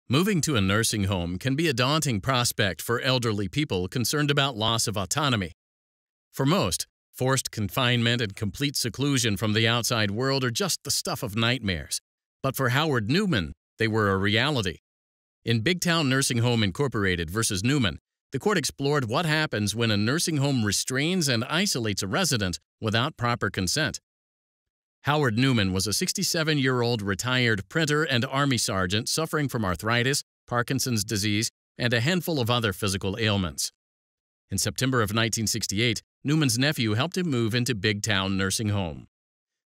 Moving to a nursing home can be a daunting prospect for elderly people concerned about loss of autonomy. For most, forced confinement and complete seclusion from the outside world are just the stuff of nightmares. But for Howard Newman, they were a reality. In Big Town Nursing Home Incorporated versus Newman, the court explored what happens when a nursing home restrains and isolates a resident without proper consent. Howard Newman was a 67-year-old retired printer and Army sergeant suffering from arthritis, Parkinson's disease, and a handful of other physical ailments. In September of 1968, Newman's nephew helped him move into Big Town Nursing Home.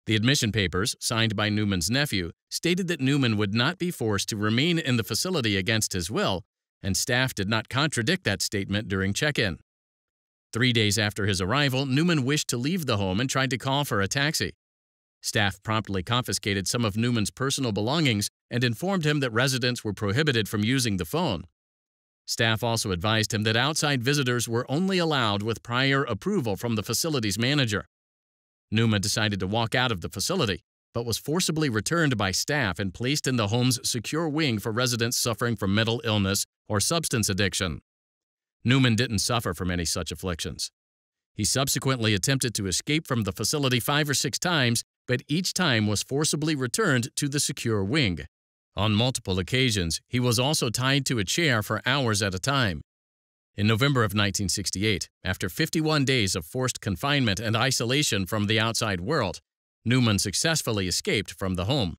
The admission papers, signed by Newman's nephew, stated that Newman would not be forced to remain in the facility against his will, and staff did not contradict that statement during check-in. 3 days after his arrival, Newman wished to leave the home and tried to call for a taxi. Staff promptly confiscated some of Newman's personal belongings and informed him that residents were prohibited from using the phone. Staff also advised him that outside visitors were only allowed with prior approval from the facility's manager. Newman decided to walk out of the facility, but was forcibly returned by staff and placed in the home's secure wing for residents suffering from mental illness or substance addiction. Newman didn't suffer from any such afflictions. He subsequently attempted to escape from the facility 5 or 6 times, but each time was forcibly returned to the secure wing. On multiple occasions, he was also tied to a chair for hours at a time. In November of 1968, after 51 days of forced confinement and isolation from the outside world, Newman successfully escaped from the home.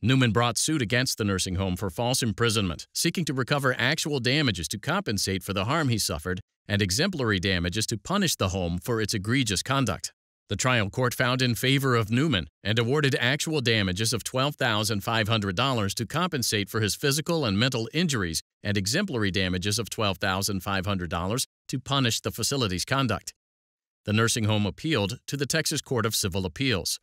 Newman brought suit against the nursing home for false imprisonment, seeking to recover actual damages to compensate for the harm he suffered and exemplary damages to punish the home for its egregious conduct. The trial court found in favor of Newman and awarded actual damages of $12,500 to compensate for his physical and mental injuries and exemplary damages of $12,500 to punish the facility's conduct. The nursing home appealed to the Texas Court of Civil Appeals.